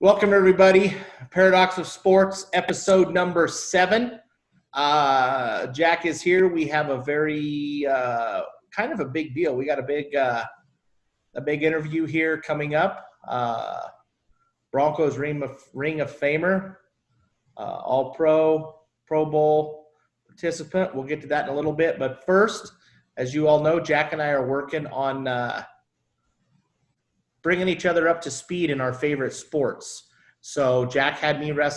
Welcome, everybody. Paradox of Sports, episode number 7. Jack is here. We have a very kind of a big deal. We got a big interview here coming up. Broncos Ring of Famer, All-Pro, Pro Bowl participant. We'll get to that in a little bit. But first, as you all know, Jack and I are working on bringing each other up to speed in our favorite sports. So Jack had me watch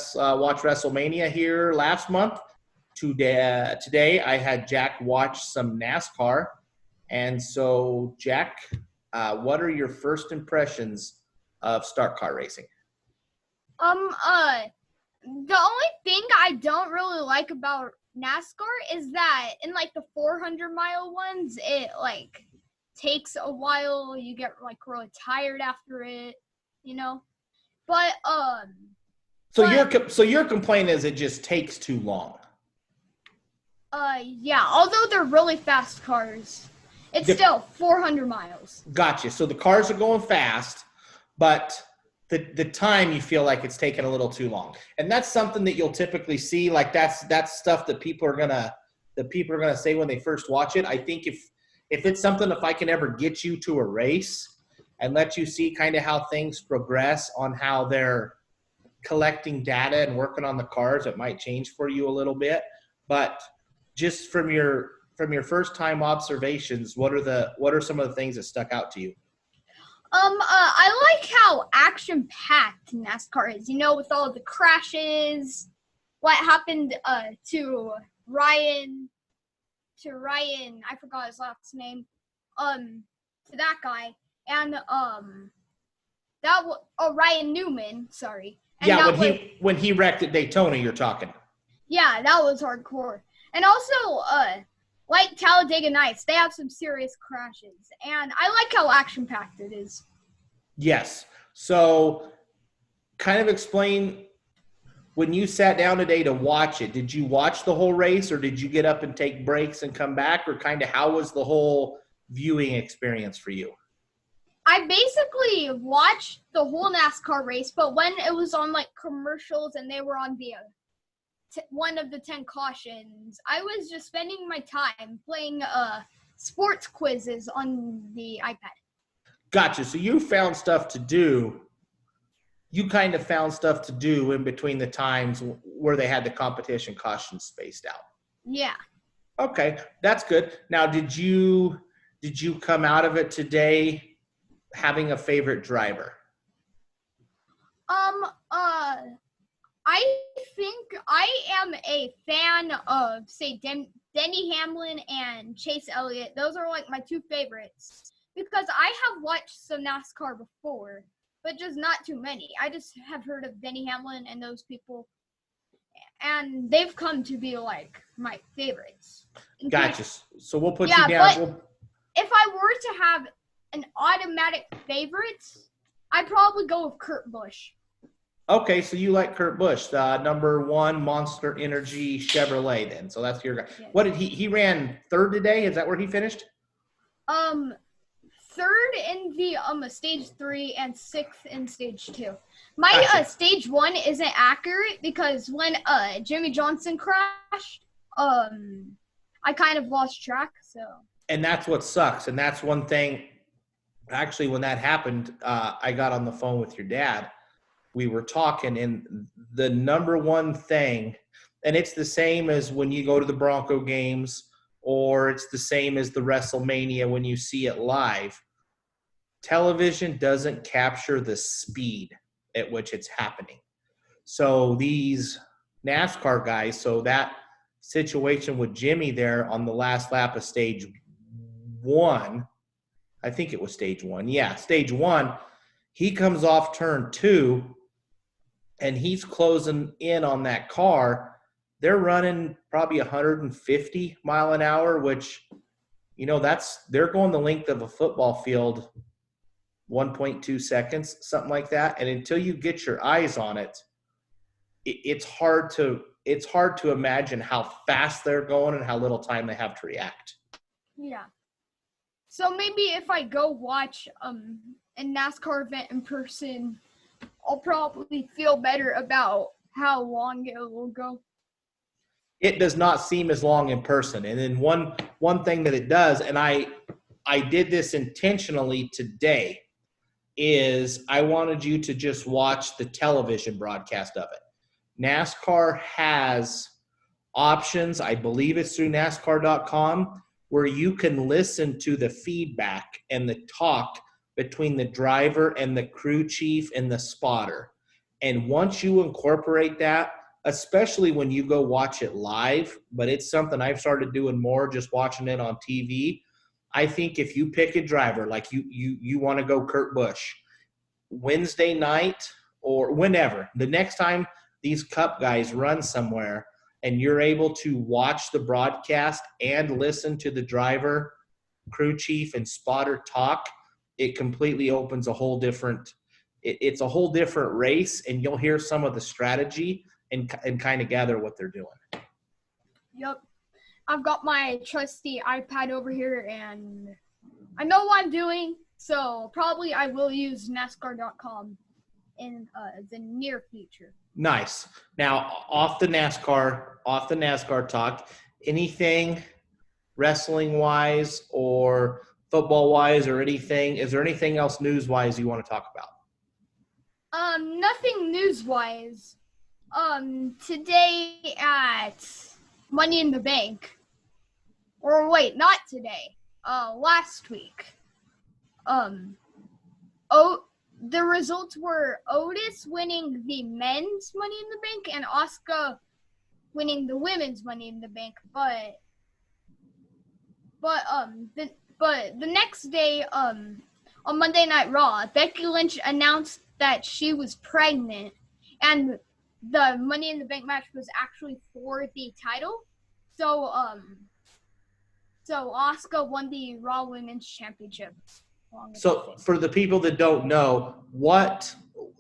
WrestleMania here last month. Today I had Jack watch some NASCAR. And so, Jack, what are your first impressions of stock car racing? The only thing I don't really like about NASCAR is that in the 400-mile ones, it takes a while. You get really tired after it, But So your complaint is it just takes too long. Yeah. Although they're really fast cars, it's still 400 miles. Gotcha. So the cars are going fast, but the time you feel like it's taking a little too long, and that's something that you'll typically see. That's stuff that people are gonna say when they first watch it. I think if it's something, if I can ever get you to a race and let you see kind of how things progress on how they're collecting data and working on the cars, it might change for you a little bit. But just from your first time observations, what are some of the things that stuck out to you? I like how action-packed NASCAR is, with all the crashes, what happened to Ryan, I forgot his last name, to that guy, and Ryan Newman, sorry. And yeah, when he wrecked at Daytona, you're talking. Yeah, that was hardcore. And also, like Talladega Nights, they have some serious crashes, and I like how action-packed it is. Yes. So, kind of explain, when you sat down today to watch it, did you watch the whole race, or did you get up and take breaks and come back, or kind of how was the whole viewing experience for you? I basically watched the whole NASCAR race, but when it was on commercials and they were on the one of the 10 cautions, I was just spending my time playing sports quizzes on the iPad. Gotcha. So you found stuff to do. You kind of found stuff to do in between the times where they had the competition cautions spaced out. Yeah. Okay, that's good. Now, did you come out of it today having a favorite driver? I think I am a fan of, say, Denny Hamlin and Chase Elliott. Those are my two favorites because I have watched some NASCAR before, but just not too many. I just have heard of Denny Hamlin and those people, and they've come to be my favorites. Gotcha. So we'll put you down. But if I were to have an automatic favorite, I'd probably go with Kurt Busch. Okay, so you like Kurt Busch, the number 1 Monster Energy Chevrolet then. So that's your guy. Yeah. What did he ran third today? Is that where he finished? Third in the stage 3 and 6th in stage 2. My gotcha. Stage 1 isn't accurate because when Jimmy Johnson crashed, I kind of lost track. So. And that's what sucks. And that's one thing. Actually, when that happened, I got on the phone with your dad. We were talking, and the number one thing, and it's the same as when you go to the Bronco games, or it's the same as the WrestleMania when you see it live. Television doesn't capture the speed at which it's happening. So these NASCAR guys, so that situation with Jimmy there on the last lap of stage 1, I think it was stage 1. Yeah, stage 1, he comes off turn 2, and he's closing in on that car. They're running probably 150 mile an hour, which, they're going the length of a football field, 1.2 seconds, something like that. And until you get your eyes on it, it's hard to imagine how fast they're going and how little time they have to react. Yeah. So maybe if I go watch a NASCAR event in person, I'll probably feel better about how long it will go. It does not seem as long in person. And then one thing that it does, and I did this intentionally today, is I wanted you to just watch the television broadcast of it. NASCAR has options, I believe it's through NASCAR.com, where you can listen to the feedback and the talk between the driver and the crew chief and the spotter. And once you incorporate that, especially when you go watch it live, but it's something I've started doing more, just watching it on TV. I think if you pick a driver, like you want to go Kurt Busch, Wednesday night or whenever, the next time these Cup guys run somewhere and you're able to watch the broadcast and listen to the driver, crew chief, and spotter talk, it completely opens a whole different it's a whole different race, and you'll hear some of the strategy and kind of gather what they're doing. Yep. I've got my trusty iPad over here, and I know what I'm doing, so probably I will use NASCAR.com in the near future. Nice. Now, off the NASCAR talk, anything wrestling-wise or football-wise or anything, is there anything else news-wise you want to talk about? Nothing news-wise. Today at Money in the Bank, or wait, not today, last week, the results were Otis winning the men's Money in the Bank and Asuka winning the women's Money in the Bank, but the next day, on Monday Night Raw, Becky Lynch announced that she was pregnant, and the Money in the Bank match was actually for the title. So Asuka won the Raw Women's Championship. So for the people that don't know, what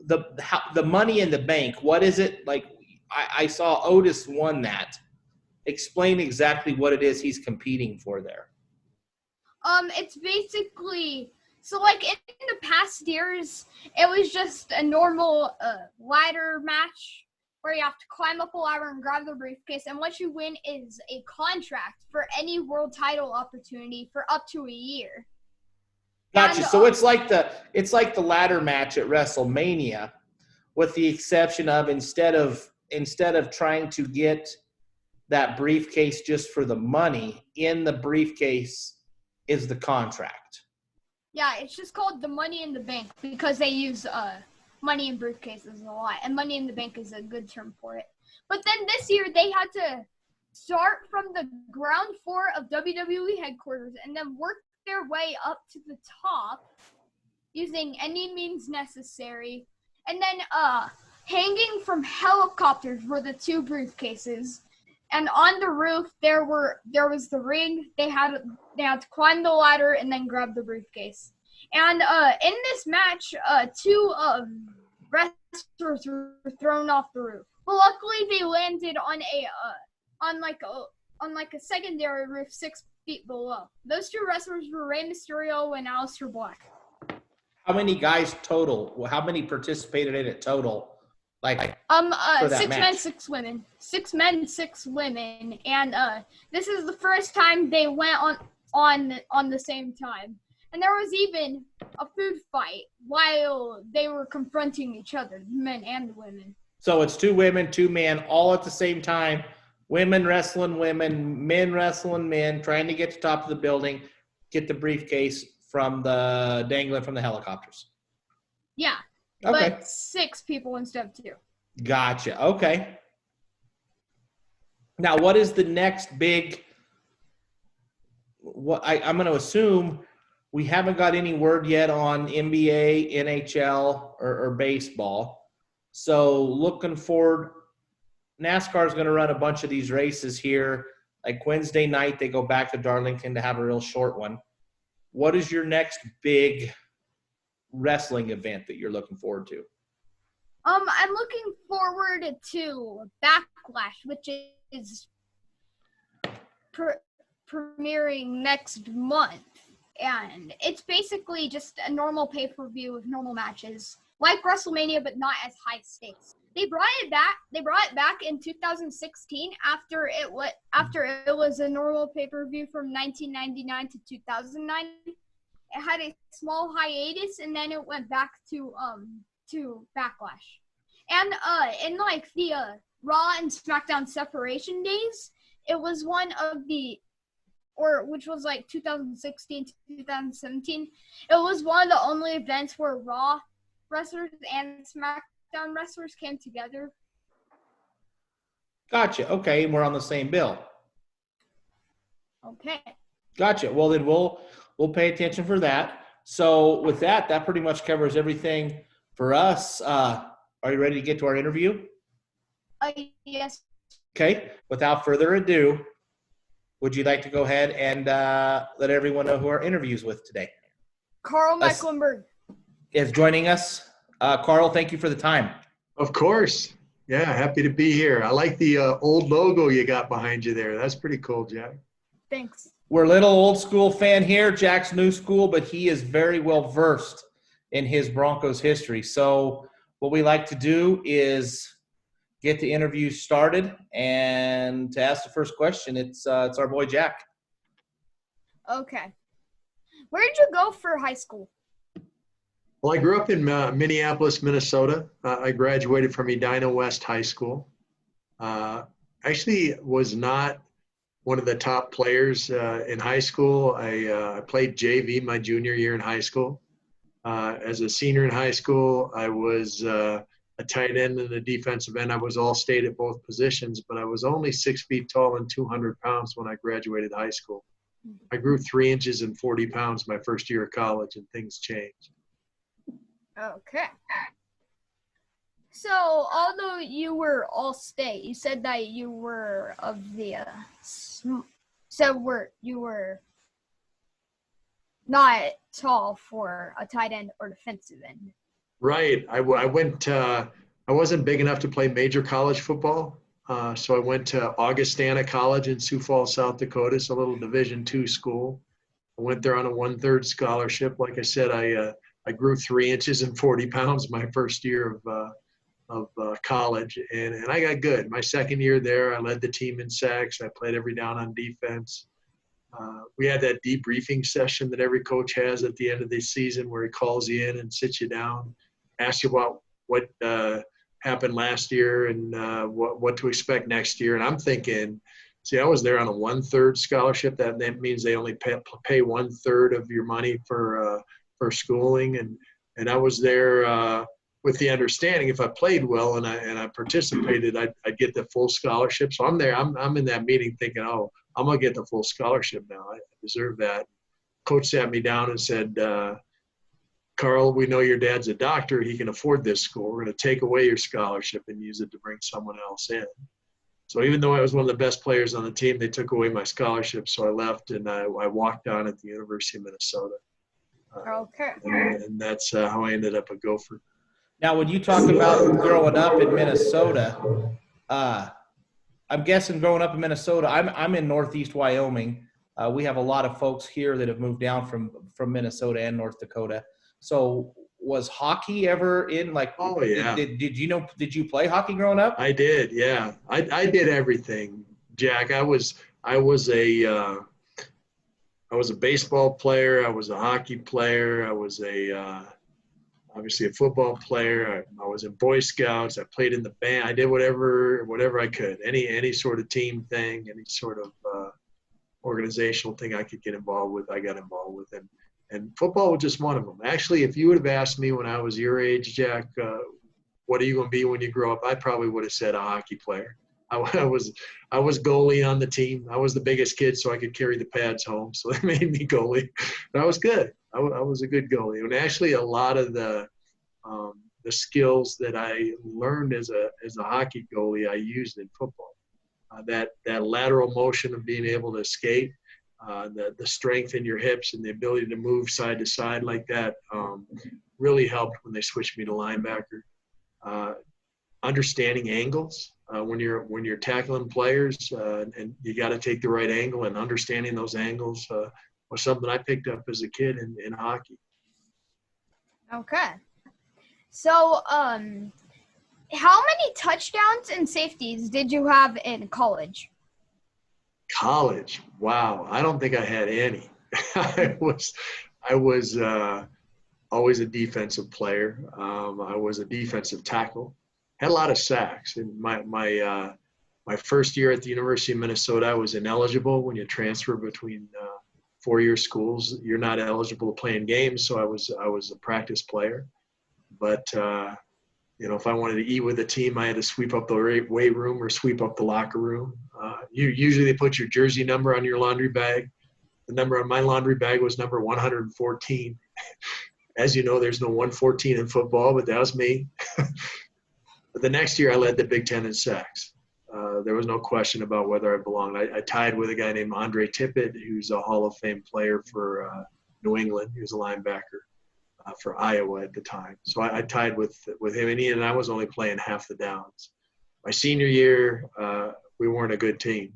the Money in the Bank, what is it? Like, I saw Otis won that. Explain exactly what it is he's competing for there. It's basically, so like in the past years, it was just a normal ladder match where you have to climb up a ladder and grab the briefcase, and what you win is a contract for any world title opportunity for up to a year. Gotcha. And, so it's like the ladder match at WrestleMania, with the exception of instead of trying to get that briefcase just for the money, in the briefcase is the contract. Yeah, it's just called the Money in the Bank because they use money in briefcases a lot, and Money in the Bank is a good term for it. But then this year they had to start from the ground floor of WWE headquarters and then work their way up to the top using any means necessary, and then hanging from helicopters were the two briefcases, and on the roof there was the ring. They had to climb the ladder and then grab the briefcase. And in this match, two wrestlers were thrown off the roof, but luckily they landed on a secondary roof 6 feet below. Those two wrestlers were Rey Mysterio and Aleister Black. How many guys total? How many participated in it total? Like for that 6 match? men, 6 women. 6 men, 6 women, and this is the first time they went on the same time. And there was even a food fight while they were confronting each other, the men and the women. So it's 2 women, 2 men, all at the same time. Women wrestling women, men wrestling men, trying to get to the top of the building, get the briefcase dangling from the helicopters. Yeah, okay. But 6 people instead of 2. Gotcha. Okay. Now, what is the next big? What I'm going to assume we haven't got any word yet on NBA, NHL, or baseball. So looking forward, NASCAR is going to run a bunch of these races here. Like Wednesday night, they go back to Darlington to have a real short one. What is your next big wrestling event that you're looking forward to? I'm looking forward to Backlash, which is premiering next month. And it's basically just a normal pay-per-view with normal matches like WrestleMania, but not as high stakes. They brought it back. They brought it back in 2016 after it was a normal pay-per-view from 1999 to 2009. It had a small hiatus, and then it went back to Backlash. And in like the Raw and SmackDown separation days, it was one of the, or which was like 2016 to 2017. It was one of the only events where Raw wrestlers and SmackDown wrestlers came together. Gotcha. Okay, and we're on the same bill. Okay. Gotcha. Well, then we'll pay attention for that. So with that, that pretty much covers everything for us. Are you ready to get to our interview? Yes. Okay. Without further ado, would you like to go ahead and let everyone know who our interview's with today? Karl Mecklenburg is joining us. Karl, thank you for the time. Of course. Yeah, happy to be here. I like the old logo you got behind you there. That's pretty cool, Jack. Thanks. We're a little old school fan here. Jack's new school, but he is very well versed in his Broncos history. So what we like to do is get the interview started, and to ask the first question, it's our boy Jack. Okay. Where did you go for high school? Well, I grew up in Minneapolis, Minnesota. I graduated from Edina West High School. Actually was not one of the top players in high school. I played JV my junior year in high school. As a senior in high school, I was a tight end and a defensive end. I was all state at both positions, but I was only 6 feet tall and 200 pounds when I graduated high school. I grew 3 inches and 40 pounds my first year of college, and things changed. Okay. So, although you were all state, you said that you were of the you were not tall for a tight end or defensive end. Right. I went. I wasn't big enough to play major college football, so I went to Augustana College in Sioux Falls, South Dakota. It's a little Division II school. I went there on a 1/3 scholarship. Like I said, I grew 3 inches and 40 pounds my first year of college, and I got good. My second year there, I led the team in sacks. I played every down on defense. We had that debriefing session that every coach has at the end of the season where he calls you in and sits you down, asks you about what happened last year and what to expect next year. And I'm thinking, see, I was there on a 1/3 scholarship. That means they only pay 1/3 of your money for schooling, and I was there with the understanding if I played well and I participated, I'd get the full scholarship. So I'm there. I'm in that meeting thinking, oh, I'm gonna get the full scholarship now. I deserve that. Coach sat me down and said, Karl, we know your dad's a doctor. He can afford this school. We're gonna take away your scholarship and use it to bring someone else in. So even though I was one of the best players on the team, they took away my scholarship. So I left and I walked on at the University of Minnesota. Okay. And that's how I ended up a Gopher. Now, when you talk about growing up in Minnesota, I'm guessing growing up in Minnesota, I'm in Northeast Wyoming. We have a lot of folks here that have moved down from Minnesota and North Dakota. So was hockey ever in like? Oh yeah. Did you play hockey growing up? I did. Yeah, I did everything, Jack. I was a baseball player. I was a hockey player. I was obviously a football player. I was in Boy Scouts. I played in the band. I did whatever I could. Any sort of team thing, any sort of organizational thing I could get involved with, I got involved with. And football was just one of them. Actually, if you would have asked me when I was your age, Jack, what are you going to be when you grow up, I probably would have said a hockey player. I was goalie on the team. I was the biggest kid, so I could carry the pads home. So they made me goalie. But I was good. I was a good goalie. And actually, a lot of the skills that I learned as a hockey goalie, I used in football. That lateral motion of being able to skate, the strength in your hips and the ability to move side to side like that really helped when they switched me to linebacker. Understanding angles. When you're tackling players and you got to take the right angle, and understanding those angles was something I picked up as a kid in hockey. Okay. So, how many touchdowns and safeties did you have in college? College, wow. I don't think I had any. I was always a defensive player. I was a defensive tackle. Had a lot of sacks. In my first year at the University of Minnesota, I was ineligible. When you transfer between four-year schools, you're not eligible to play in games. So I was a practice player. But if I wanted to eat with the team, I had to sweep up the weight room or sweep up the locker room. Usually they put your jersey number on your laundry bag. The number on my laundry bag was number 114. As you know, there's no 114 in football, but that was me. But the next year, I led the Big Ten in sacks. There was no question about whether I belonged. I tied with a guy named Andre Tippett, who's a Hall of Fame player for New England. He was a linebacker for Iowa at the time. So I tied with him, and I was only playing half the downs. My senior year, we weren't a good team.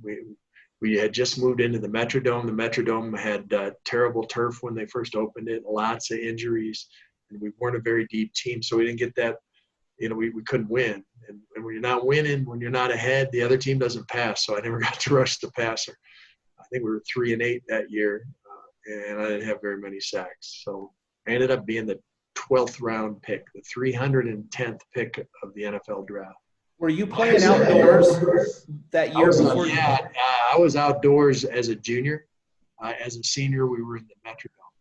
We had just moved into the Metrodome. The Metrodome had terrible turf when they first opened it, lots of injuries, and we weren't a very deep team, so we didn't get that. We couldn't win. And when you're not winning, when you're not ahead, the other team doesn't pass, so I never got to rush the passer. I think we were 3-8 that year, and I didn't have very many sacks. So I ended up being the 12th round pick, the 310th pick of the NFL draft. Were you playing outdoors that year before? I was outdoors as a junior. As a senior, we were in the Metrodome.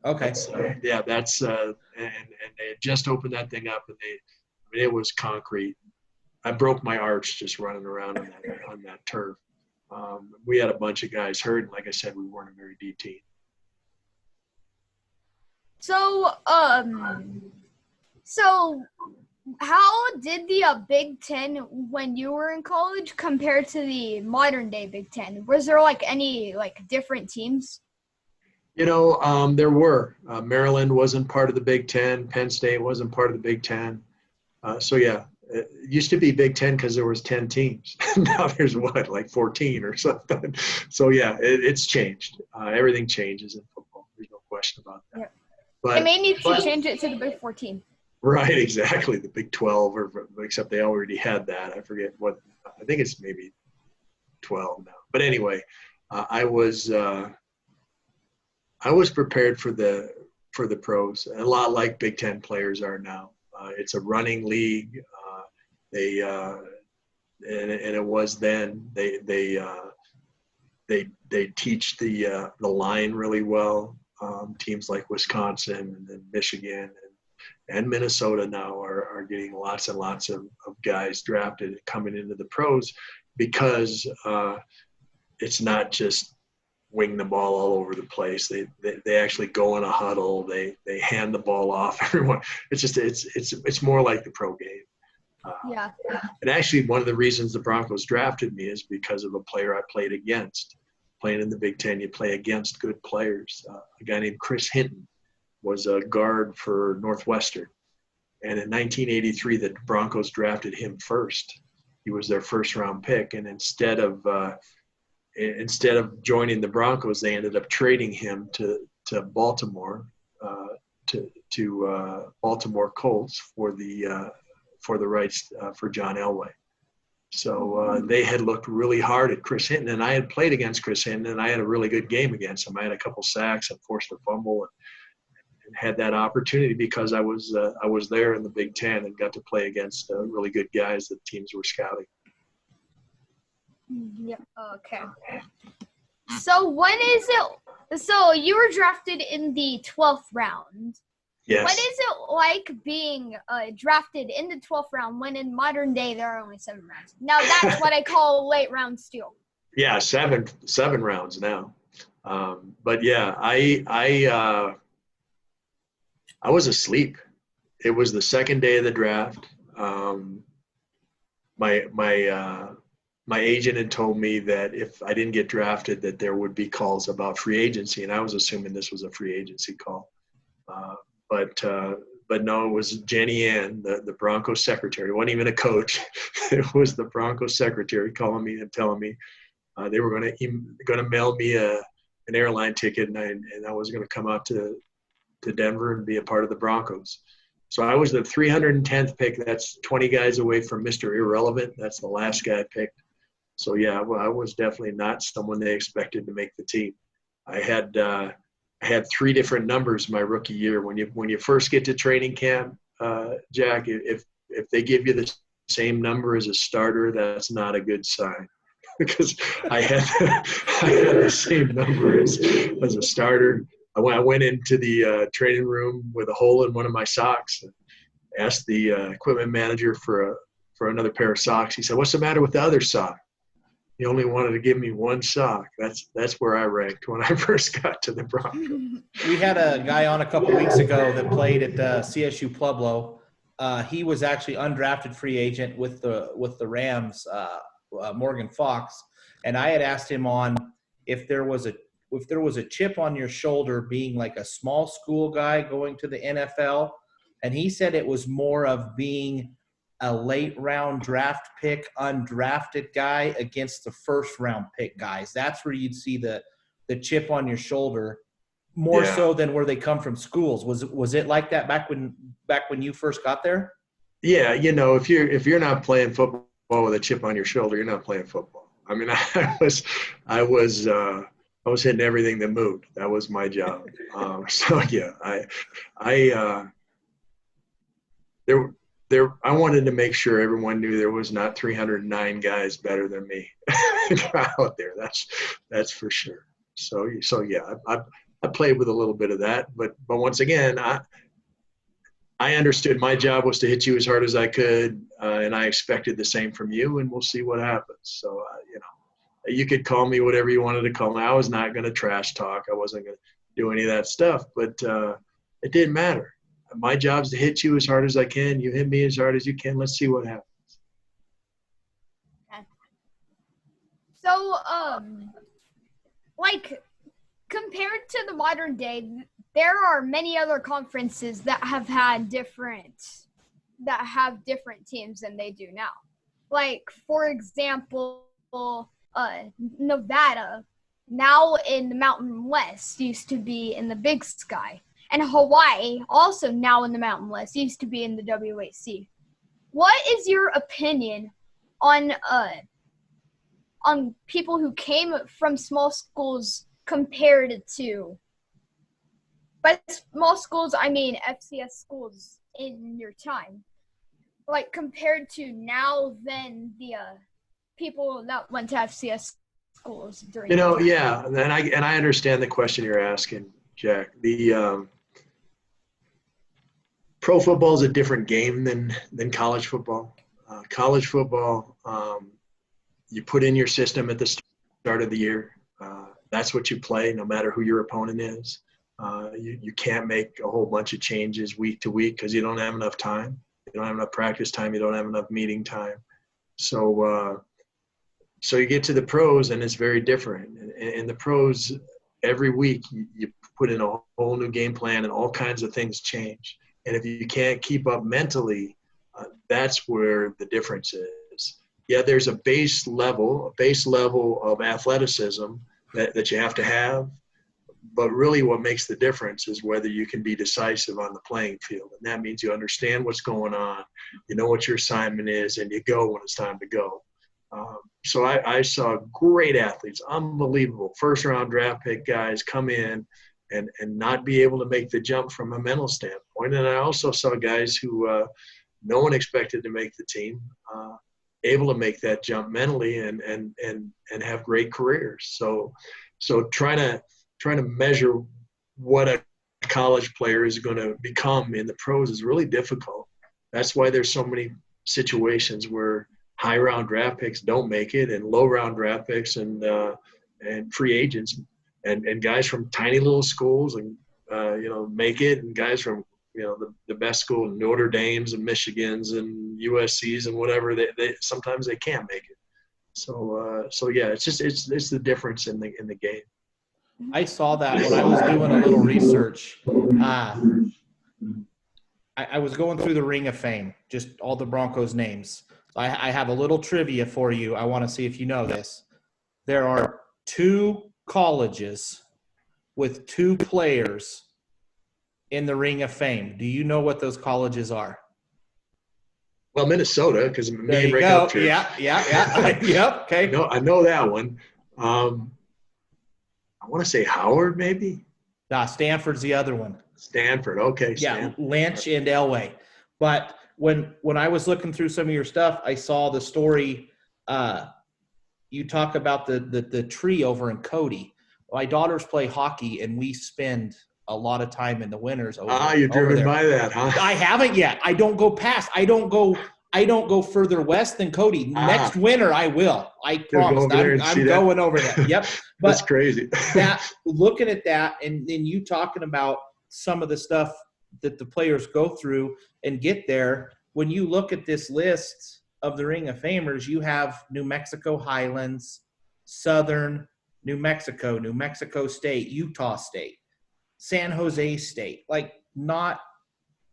Okay. And they had just opened that thing up, and it was concrete. I broke my arch just running around on that turf. We had a bunch of guys hurt, and like I said, we weren't a very deep team. So how did the Big Ten when you were in college compare to the modern day Big Ten? Was there any different teams? There were. Maryland wasn't part of the Big Ten. Penn State wasn't part of the Big Ten. It used to be Big Ten because there was 10 teams. Now there's 14 or something. So it's changed. Everything changes in football. There's no question about that. Yeah. But they may need to change it to the Big 14. Right, exactly. The Big 12, except they already had that. I forget what. I think it's maybe 12 now. But anyway, I was prepared for the pros, a lot like Big Ten players are now. It's a running league. And it was then. They teach the line really well. Teams like Wisconsin and then Michigan and Minnesota now are getting lots and lots of guys drafted coming into the pros because it's not just wing the ball all over the place. They actually go in a huddle. They hand the ball off everyone. It's more like the pro game. And actually, one of the reasons the Broncos drafted me is because of a player I played against. Playing in the Big Ten, you play against good players. A guy named Chris Hinton was a guard for Northwestern. And in 1983, the Broncos drafted him first. He was their first-round pick. And instead of joining the Broncos, they ended up trading him to Baltimore, to Baltimore Colts for the rights for John Elway. So they had looked really hard at Chris Hinton, and I had played against Chris Hinton, and I had a really good game against him. I had a couple sacks and forced a fumble, and had that opportunity because I was there in the Big Ten and got to play against really good guys that teams were scouting. Yeah. Okay. So when is it? So you were drafted in the 12th round. Yes. What is it like being drafted in the 12th round when in modern day there are only 7 rounds? Now that's what I call late round steal. Yeah, seven rounds now. But yeah, I was asleep. It was the second day of the draft. My agent had told me that if I didn't get drafted, that there would be calls about free agency, and I was assuming this was a free agency call. But no, it was Jenny Ann, the Broncos secretary. It wasn't even a coach. It was the Broncos secretary calling me and telling me they were going to mail me an airline ticket, and I was going to come out to Denver and be a part of the Broncos. So I was the 310th pick. That's 20 guys away from Mr. Irrelevant. That's the last guy I picked. So yeah, well, I was definitely not someone they expected to make the team. I had 3 different numbers my rookie year. When you first get to training camp, Jack, if they give you the same number as a starter, that's not a good sign. Because I had the same number as a starter. I went into the training room with a hole in one of my socks and asked the equipment manager for another pair of socks. He said, "What's the matter with the other sock?" He only wanted to give me one sock. That's where I ranked when I first got to the Broncos. We had a guy on a couple weeks ago that played at CSU Pueblo. He was actually undrafted free agent with the Rams, Morgan Fox, and I had asked him on if there was a chip on your shoulder being like a small school guy going to the NFL, and he said it was more of being a late round draft pick, undrafted guy against the first round pick guys. That's where you'd see the chip on your shoulder more so than where they come from schools. Was it like that back when you first got there? Yeah, if you're not playing football with a chip on your shoulder, you're not playing football. I mean, I was hitting everything that moved. That was my job. So yeah, I wanted to make sure everyone knew there was not 309 guys better than me out there. That's for sure. So yeah, I played with a little bit of that, but once again, I understood my job was to hit you as hard as I could, and I expected the same from you, and we'll see what happens. So, you could call me whatever you wanted to call me. I was not going to trash talk. I wasn't going to do any of that stuff, but it didn't matter. My job's to hit you as hard as I can. You hit me as hard as you can. Let's see what happens. So, compared to the modern day, there are many other conferences that have different teams than they do now. Like, for example, Nevada, now in the Mountain West, used to be in the Big Sky. And Hawaii, also now in the Mountain West, used to be in the WAC. What is your opinion on people who came from small schools compared to, by small schools, I mean FCS schools in your time, like compared to now than the people that went to FCS schools during your time? Yeah, and I understand the question you're asking, Jack. The pro football is a different game than college football. College football, you put in your system at the start of the year. That's what you play, no matter who your opponent is. You can't make a whole bunch of changes week to week because you don't have enough time. You don't have enough practice time. You don't have enough meeting time. So you get to the pros, and it's very different. In the pros, every week you put in a whole new game plan, and all kinds of things change. And if you can't keep up mentally, that's where the difference is. Yeah, there's a base level of athleticism that you have to have. But really what makes the difference is whether you can be decisive on the playing field. And that means you understand what's going on, you know what your assignment is, and you go when it's time to go. So I saw great athletes, unbelievable first-round draft pick guys come in and not be able to make the jump from a mental standpoint. And I also saw guys who no one expected to make the team, able to make that jump mentally and have great careers. So trying to measure what a college player is going to become in the pros is really difficult. That's why there's so many situations where high round draft picks don't make it, and low round draft picks and free agents and guys from tiny little schools and make it, and guys from the best school, Notre Dames and Michigans and USC's and whatever, they sometimes they can't make it. So yeah, it's the difference in the game. I saw that when I was doing a little research. I was going through the Ring of Fame, just all the Broncos names. So I have a little trivia for you. I want to see if you know this. There are 2 colleges with 2 players in the Ring of Fame. Do you know what those colleges are? Well, Minnesota, because me There and you Rick go. Upchurch. Yeah. Yep. Okay. I know that one. I want to say Howard, maybe. Stanford's the other one. Stanford. Okay. Yeah, Stanford. Lynch and Elway. But when I was looking through some of your stuff, I saw the story. You talk about the tree over in Cody. My daughters play hockey, and we spend a lot of time in the winters over. You're driven there. by that, huh? I haven't yet. I don't go past. I don't go further west than Cody. Next winter, I will. I promise. I'm going over there. Yep. But that's crazy. Looking at that, and then you talking about some of the stuff that the players go through and get there. When you look at this list of the Ring of Famers, you have New Mexico Highlands, Southern New Mexico State, Utah State, San Jose State, like not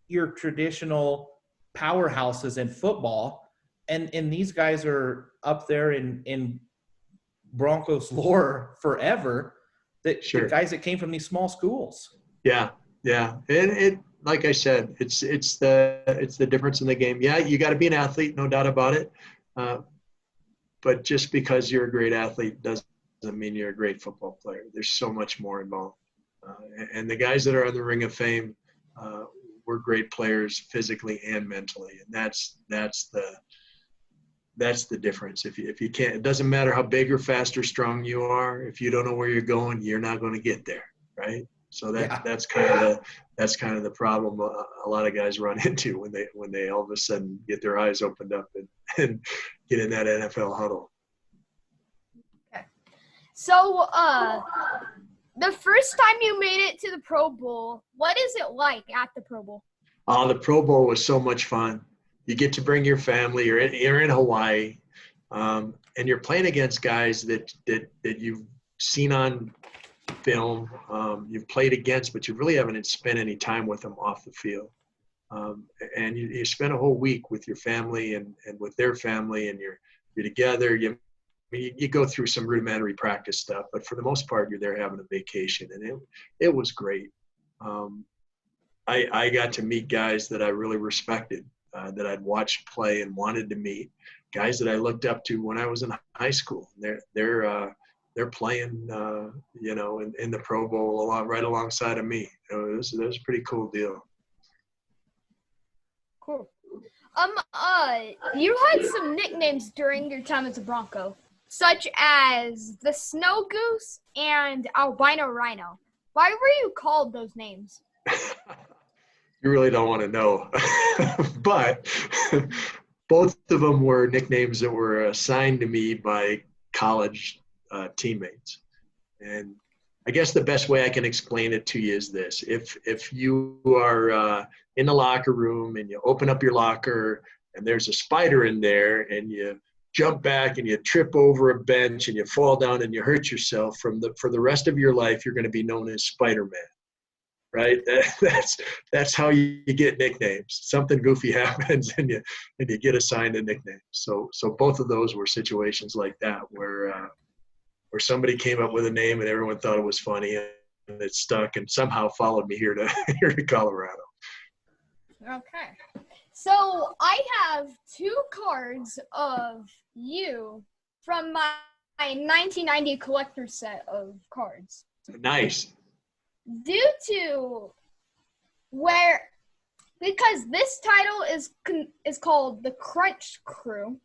your traditional powerhouses in football. And these guys are up there in Broncos lore forever. The guys that came from these small schools. Yeah. And it, like I said, it's the difference in the game. Yeah, you got to be an athlete, no doubt about it. But just because you're a great athlete doesn't mean you're a great football player. There's so much more involved. And the guys that are on the Ring of Fame were great players physically and mentally, and that's the difference. If you can't, it doesn't matter how big or fast or strong you are. If you don't know where you're going, you're not going to get there, right? So that's kind of the problem a lot of guys run into when they all of a sudden get their eyes opened up and get in that NFL huddle. Okay. So the first time you made it to the Pro Bowl, what is it like at the Pro Bowl? Oh, the Pro Bowl was so much fun. You get to bring your family. You're in Hawaii, and you're playing against guys that you've seen on film, you've played against, but you really haven't spent any time with them off the field. And you spend a whole week with your family and with their family, and you're together. You go through some rudimentary practice stuff, but for the most part, you're there having a vacation, and it was great. I got to meet guys that I really respected, that I'd watched play and wanted to meet, guys that I looked up to when I was in high school. They're playing, in the Pro Bowl right alongside of me. It was a pretty cool deal. Cool. You had some nicknames during your time as a Bronco, such as the Snow Goose and Albino Rhino. Why were you called those names? You really don't want to know, but both of them were nicknames that were assigned to me by college teammates. And I guess the best way I can explain it to you is this: if you are in the locker room and you open up your locker and there's a spider in there, and you jump back and you trip over a bench and you fall down and you hurt yourself, for the rest of your life you're going to be known as Spider-Man. Right? That's how you get nicknames. Something goofy happens and you get assigned a nickname. So both of those were situations like that where somebody came up with a name and everyone thought it was funny and it stuck and somehow followed me here to Colorado. Okay. So I have 2 cards of you from my 1990 collector set of cards. Nice. Due to because this title is called the Crunch Crew,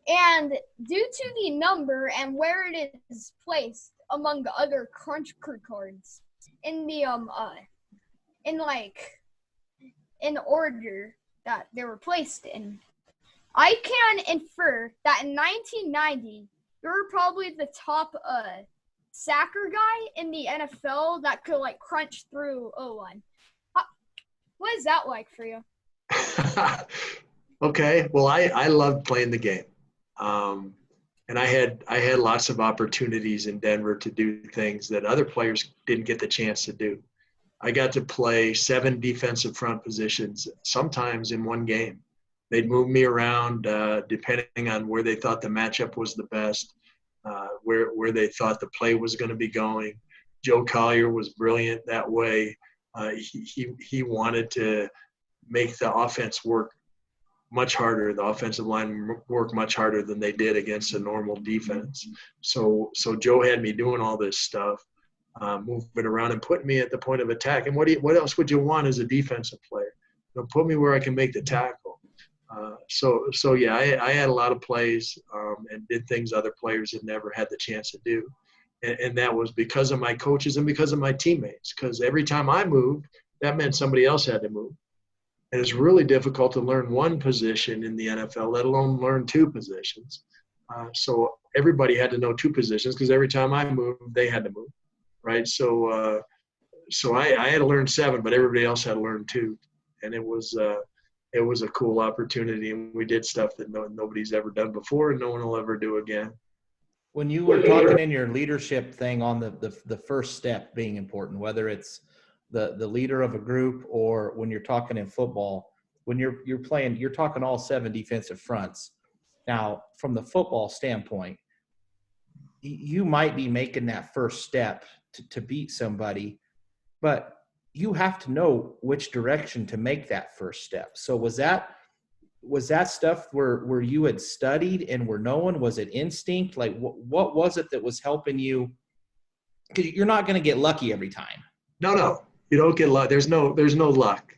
and due to the number and where it is placed among the other Crunch Crew cards in the in order that they were placed in, I can infer that in 1990 you were probably the top sacker guy in the NFL that could crunch through O-line. What is that like for you? Okay, well I loved playing the game, and I had lots of opportunities in Denver to do things that other players didn't get the chance to do. I got to play 7 defensive front positions, sometimes in one game. They'd move me around depending on where they thought the matchup was the best. Where they thought the play was going to be going. Joe Collier was brilliant that way. He wanted to make the offense work much harder, the offensive line work much harder than they did against a normal defense. So Joe had me doing all this stuff, moving around and putting me at the point of attack. And what else would you want as a defensive player? Put me where I can make the tackle. So yeah, I had a lot of plays and did things other players had never had the chance to do. And that was because of my coaches and because of my teammates. Because every time I moved, that meant somebody else had to move. And it's really difficult to learn one position in the NFL, let alone learn two positions. So everybody had to know two positions because every time I moved, they had to move, right? So I had to learn 7, but everybody else had to learn 2. And it was a cool opportunity, and we did stuff that nobody's ever done before and no one will ever do again. When you were talking in your leadership thing on the first step being important, whether it's the leader of a group or when you're talking in football, when you're playing, you're talking all 7 defensive fronts. Now, from the football standpoint, you might be making that first step to beat somebody, but you have to know which direction to make that first step. So was that stuff where you had studied and were knowing? Was it instinct? Like what was it that was helping you? Because you're not going to get lucky every time. No, you don't get luck. There's no luck.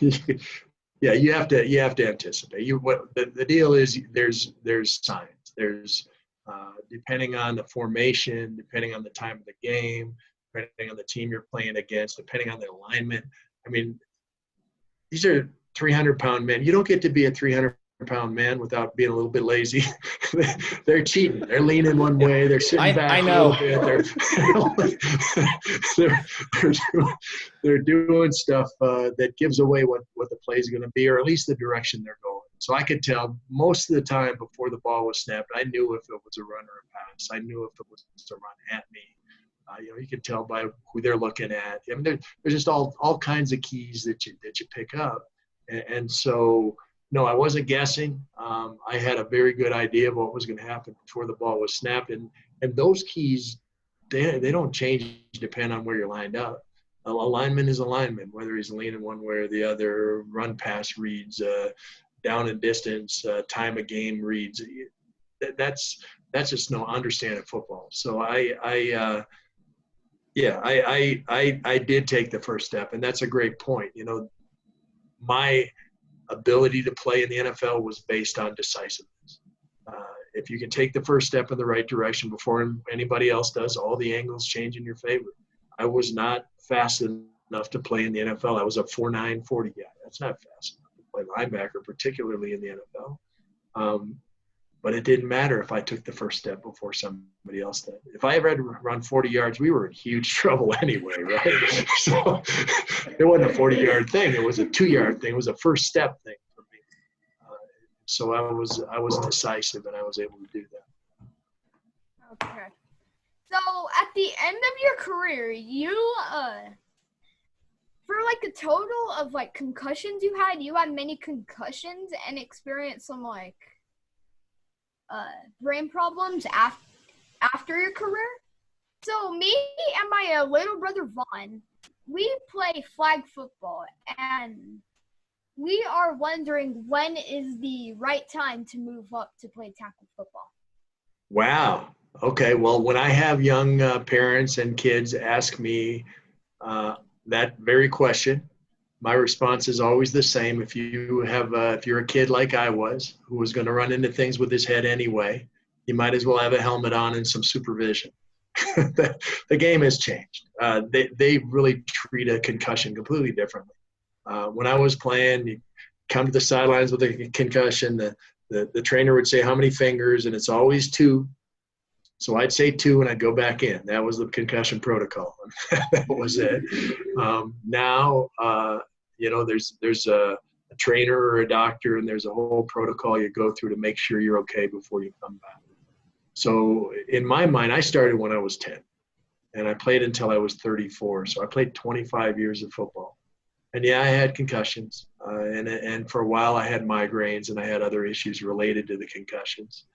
Yeah, you have to anticipate. The deal is there's science. There's depending on the formation, depending on the time of the game, depending on the team you're playing against, depending on the alignment. I mean, these are 300-pound men. You don't get to be a 300-pound man without being a little bit lazy. They're cheating. They're leaning one way. They're sitting back. I know. A little bit. They're doing stuff that gives away what the play is going to be, or at least the direction they're going. So I could tell most of the time before the ball was snapped, I knew if it was a run or a pass. I knew if it was a run at me. You can tell by who they're looking at. I mean, there's just all kinds of keys that you pick up. And so, no, I wasn't guessing. I had a very good idea of what was going to happen before the ball was snapped. And those keys, they don't change depending on where you're lined up. Alignment is alignment, whether he's leaning one way or the other. Run pass reads, down and distance, time of game reads. That's just no understanding football. So I did take the first step, and that's a great point. My ability to play in the NFL was based on decisiveness. If you can take the first step in the right direction before anybody else does, all the angles change in your favor. I was not fast enough to play in the NFL. I was a 4.9 40 guy. That's not fast enough to play linebacker, particularly in the NFL. But it didn't matter if I took the first step before somebody else did. If I ever had to run 40 yards, we were in huge trouble anyway, right? So it wasn't a 40-yard thing. It was a 2-yard thing. It was a first step thing for me. So I was decisive, and I was able to do that. Okay. So at the end of your career, you for like a total of like concussions you had many concussions and experienced some like brain problems after your career. So me and my little brother Vaughn, we play flag football, and we are wondering when is the right time to move up to play tackle football. Wow. Okay. Well, when I have young parents and kids ask me that very question, my response is always the same. If you're a kid like I was, who was going to run into things with his head anyway, you might as well have a helmet on and some supervision. The game has changed. They really treat a concussion completely differently. When I was playing, you come to the sidelines with a concussion, the trainer would say, how many fingers? And it's always 2. So I'd say 2 and I'd go back in. That was the concussion protocol. That was it. Now, there's a trainer or a doctor, and there's a whole protocol you go through to make sure you're okay before you come back. So in my mind, I started when I was 10, and I played until I was 34. So I played 25 years of football. And yeah, I had concussions, and for a while I had migraines, and I had other issues related to the concussions.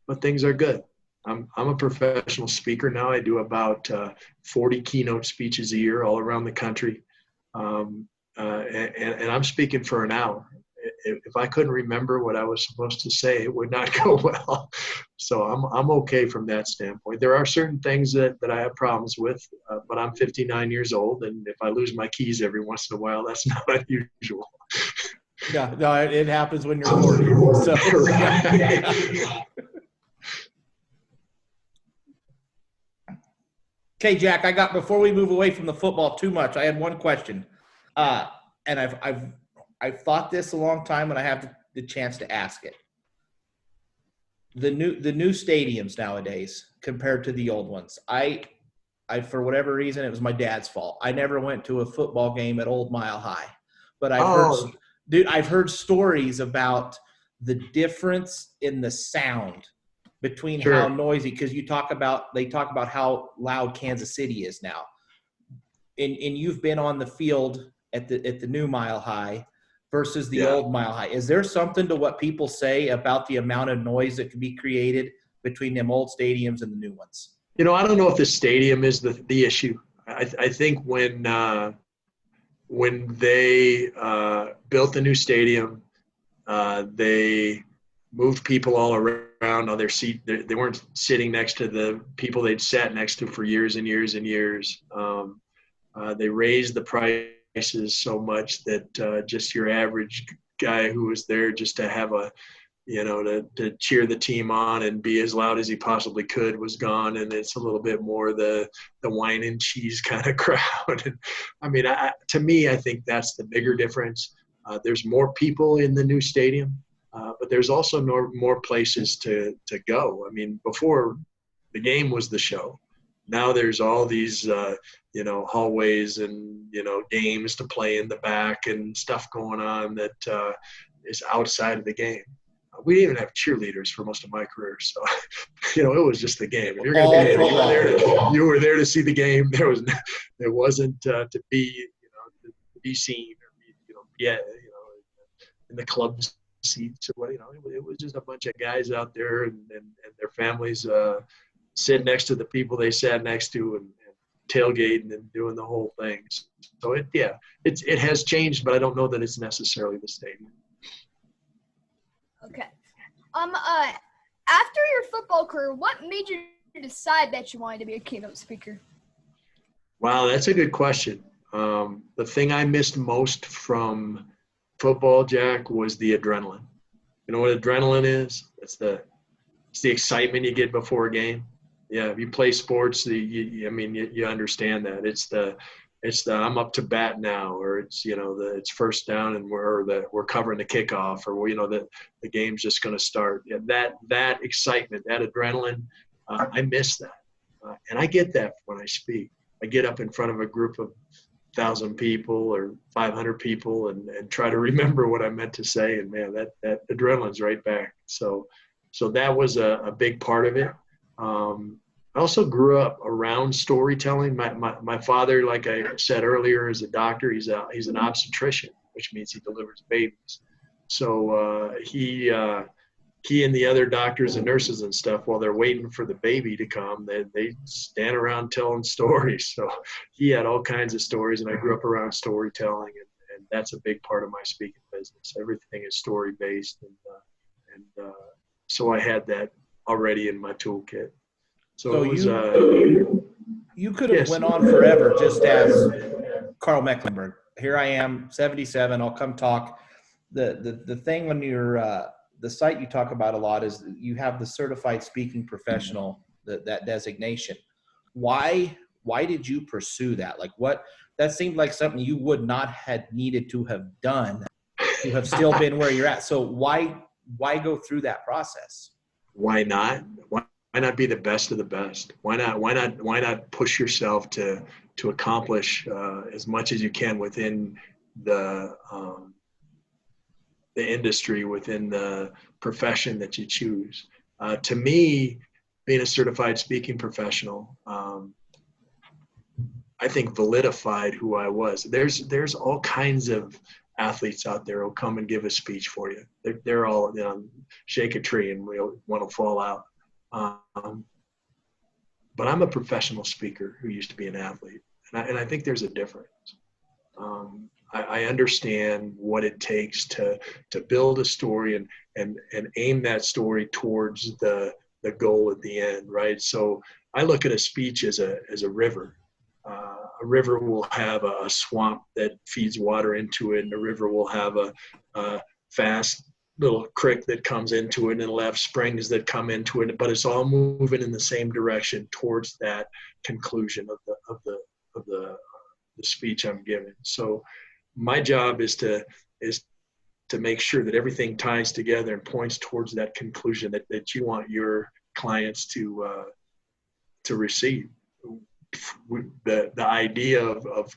But things are good. I'm a professional speaker now. I do about 40 keynote speeches a year all around the country. And I'm speaking for an hour. If I couldn't remember what I was supposed to say, it would not go well. So I'm okay from that standpoint. There are certain things that I have problems with, but I'm 59 years old, and if I lose my keys every once in a while, that's not unusual. No, it happens when you're 40. So. Okay, Jack, before we move away from the football too much, I had one question. And I've thought this a long time, and I have the chance to ask it. The new stadiums nowadays compared to the old ones. I for whatever reason, it was my dad's fault. I never went to a football game at Old Mile High, but I've heard stories about the difference in the sound between how noisy, because they talk about how loud Kansas City is now. And you've been on the field at the new Mile High versus the old Mile High. Is there something to what people say about the amount of noise that can be created between them old stadiums and the new ones? I don't know if the stadium is the issue. I think when they built the new stadium, they moved people all around on their seat. They weren't sitting next to the people they'd sat next to for years and years and years. They raised the prices so much that just your average guy who was there just to have to cheer the team on and be as loud as he possibly could was gone. And it's a little bit more the wine and cheese kind of crowd. And I mean, to me, I think that's the bigger difference. There's more people in the new stadium, but there's also more places to go. I mean, before the game was the show. Now there's all these, hallways and, games to play in the back and stuff going on that is outside of the game. We didn't even have cheerleaders for most of my career. So, it was just the game. You're going to be you were there to see the game. There wasn't to be, to be seen or be, in the club seats or what, it was just a bunch of guys out there and their families sit next to the people they sat next to and tailgating and doing the whole thing. So it has changed, but I don't know that it's necessarily the stadium. Okay. After your football career, what made you decide that you wanted to be a keynote speaker? Wow, that's a good question. The thing I missed most from football, Jack, was the adrenaline. You know what adrenaline is? It's the excitement you get before a game. Yeah, if you play sports, you understand that. It's the I'm up to bat now, or it's it's first down and we're covering the kickoff, or the game's just going to start. Yeah, that excitement, that adrenaline, I miss that, and I get that when I speak. I get up in front of a group of 1,000 people or 500 people and try to remember what I meant to say, and man, that adrenaline's right back. So that was a big part of it. I also grew up around storytelling. My father, like I said earlier, is a doctor. He's an obstetrician, which means he delivers babies. So he and the other doctors and nurses and stuff, while they're waiting for the baby to come, they stand around telling stories. So he had all kinds of stories, and I grew up around storytelling, and that's a big part of my speaking business. Everything is story based, and so I had that already in my toolkit. So it was, you could have went on forever just as Karl Mecklenburg. Here I am, 77. I'll come talk. The thing when you're the site you talk about a lot is you have the certified speaking professional, that designation. Why did you pursue that? That seemed like something you would not have needed to have done to have still been where you're at. So why go through that process? Why not? Why not be the best of the best? Why not push yourself to accomplish as much as you can within the industry, within the profession that you choose? To me, being a certified speaking professional, I think validified who I was. There's all kinds of athletes out there who'll come and give a speech for you. They're all shake a tree and we'll want to fall out. but I'm a professional speaker who used to be an athlete. And I think there's a difference. I understand what it takes to build a story and aim that story towards the goal at the end, right? So I look at a speech as a river. A river will have a swamp that feeds water into it, and a river will have a fast little creek that comes into it, and it'll have springs that come into it, but it's all moving in the same direction towards that conclusion of the speech I'm giving. So my job is to make sure that everything ties together and points towards that conclusion that you want your clients to receive. The idea of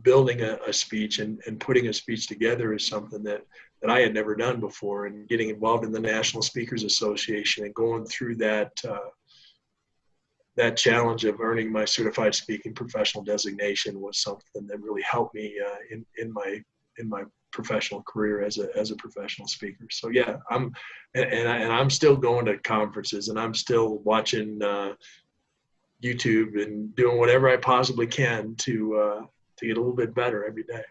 building a speech and putting a speech together is something that I had never done before, and getting involved in the National Speakers Association and going through that challenge of earning my certified speaking professional designation was something that really helped me in my professional career as a professional speaker. So yeah, I'm still going to conferences, and I'm still watching YouTube and doing whatever I possibly can to get a little bit better every day.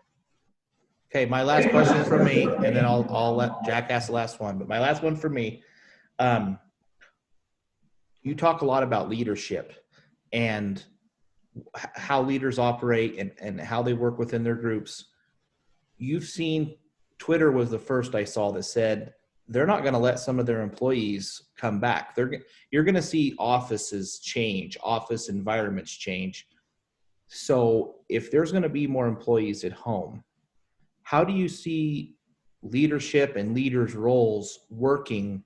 Okay, my last question from me, and then I'll let Jack ask the last one. But my last one for me, you talk a lot about leadership and how leaders operate and how they work within their groups. You've seen, Twitter was the first I saw that said they're not going to let some of their employees come back. You're going to see offices change, office environments change. So if there's going to be more employees at home, how do you see leadership and leaders' roles working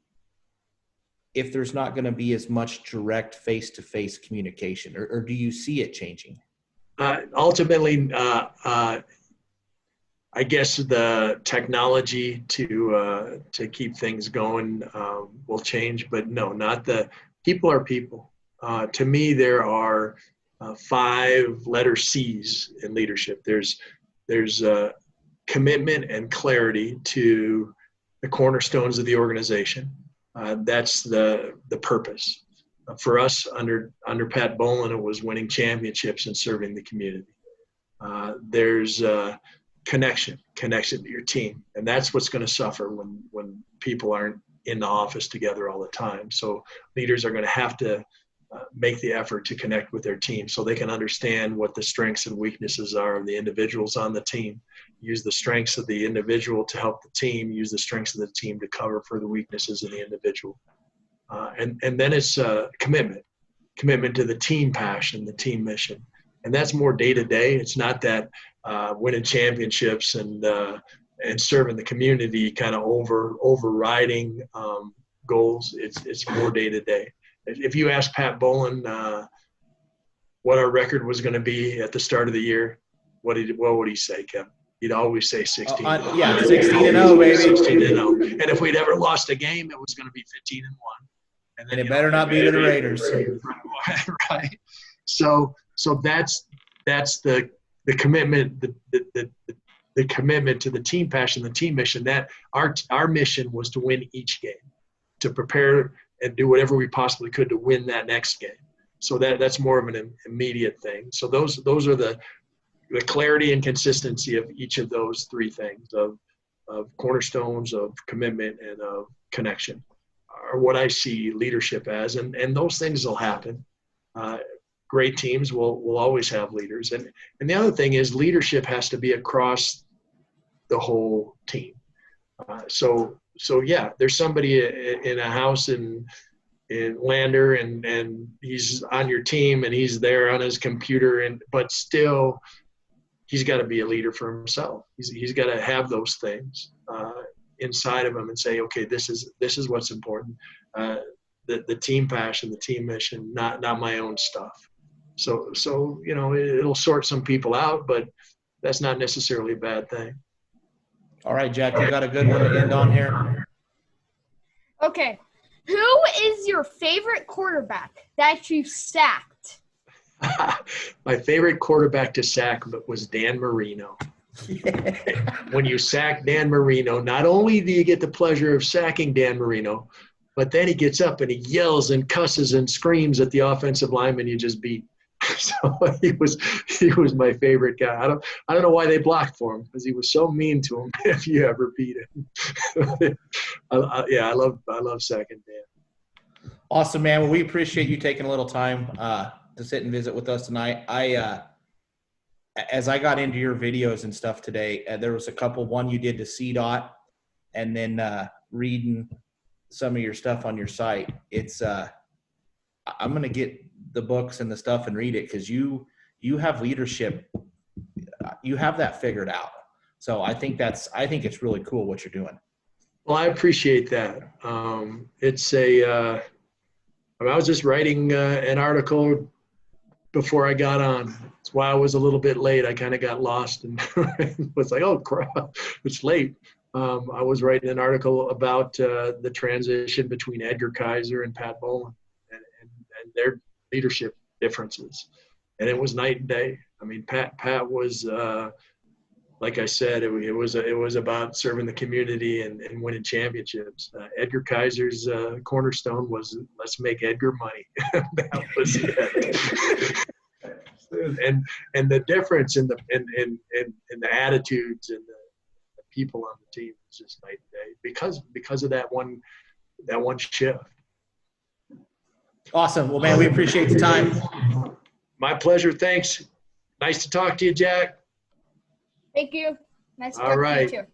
if there's not going to be as much direct face-to-face communication, or do you see it changing? Ultimately, I guess the technology to keep things going will change, but no, not the people are people. To me, there are 5 letter C's in leadership. There's commitment and clarity to the cornerstones of the organization. That's the purpose. For us, under Pat Bowlen, it was winning championships and serving the community. There's connection to your team, and that's what's going to suffer when people aren't in the office together all the time. So leaders are going to have to make the effort to connect with their team so they can understand what the strengths and weaknesses are of the individuals on the team. Use the strengths of the individual to help the team, use the strengths of the team to cover for the weaknesses of the individual. And then it's commitment to the team passion, the team mission. And that's more day to day. It's not that winning championships and serving the community kind of overriding goals. It's more day to day. If you ask Pat Bowlen what our record was going to be at the start of the year, what would he say, Kevin? He'd always say 16. 16-0, baby. 16-0. And if we'd ever lost a game, it was going to be 15-1. And it better not be to the Raiders. Right. So that's the commitment, the commitment to the team passion, the team mission. That our mission was to win each game, to prepare and do whatever we possibly could to win that next game. So that's more of an immediate thing. So those are the clarity and consistency of each of those 3 things of cornerstones, of commitment, and of connection are what I see leadership as. And those things will happen. Great teams will always have leaders. And the other thing is leadership has to be across the whole team. So yeah, there's somebody in a house in Lander and he's on your team and he's there on his computer, but still he's got to be a leader for himself. He's got to have those things inside of him and say, okay, this is what's important. The team passion, the team mission, not my own stuff. So it'll sort some people out, but that's not necessarily a bad thing. All right, Jack, you got a good one to end on here? Okay. Who is your favorite quarterback that you sacked? My favorite quarterback to sack was Dan Marino. When you sack Dan Marino, not only do you get the pleasure of sacking Dan Marino, But then he gets up and he yells and cusses and screams at the offensive lineman you just beat. So he was my favorite guy. I don't know why they blocked for him, because he was so mean to him. If you ever beat him, I love second Dan. Awesome, man. Well, we appreciate you taking a little time to sit and visit with us tonight. As I got into your videos and stuff today, there was a couple. One you did to CDOT, and then reading some of your stuff on your site. It's I'm gonna get the books and the stuff and read it, because you have leadership. You have that figured out. So I think it's really cool what you're doing. Well, I appreciate that. I was just writing an article before I got on. That's why I was a little bit late. I kind of got lost and was like, oh crap, it's late. I was writing an article about the transition between Edgar Kaiser and Pat Bowlen and their leadership differences. And it was night and day. I mean, Pat was, like I said, it was about serving the community and winning championships. Edgar Kaiser's cornerstone was, let's make Edgar money. That was it. and the difference in the attitudes and the people on the team is just night and day because of that one shift. Awesome. Well, man, we appreciate the time. My pleasure. Thanks. Nice to talk to you, Jack. Thank you. Nice to All talk right. to you too.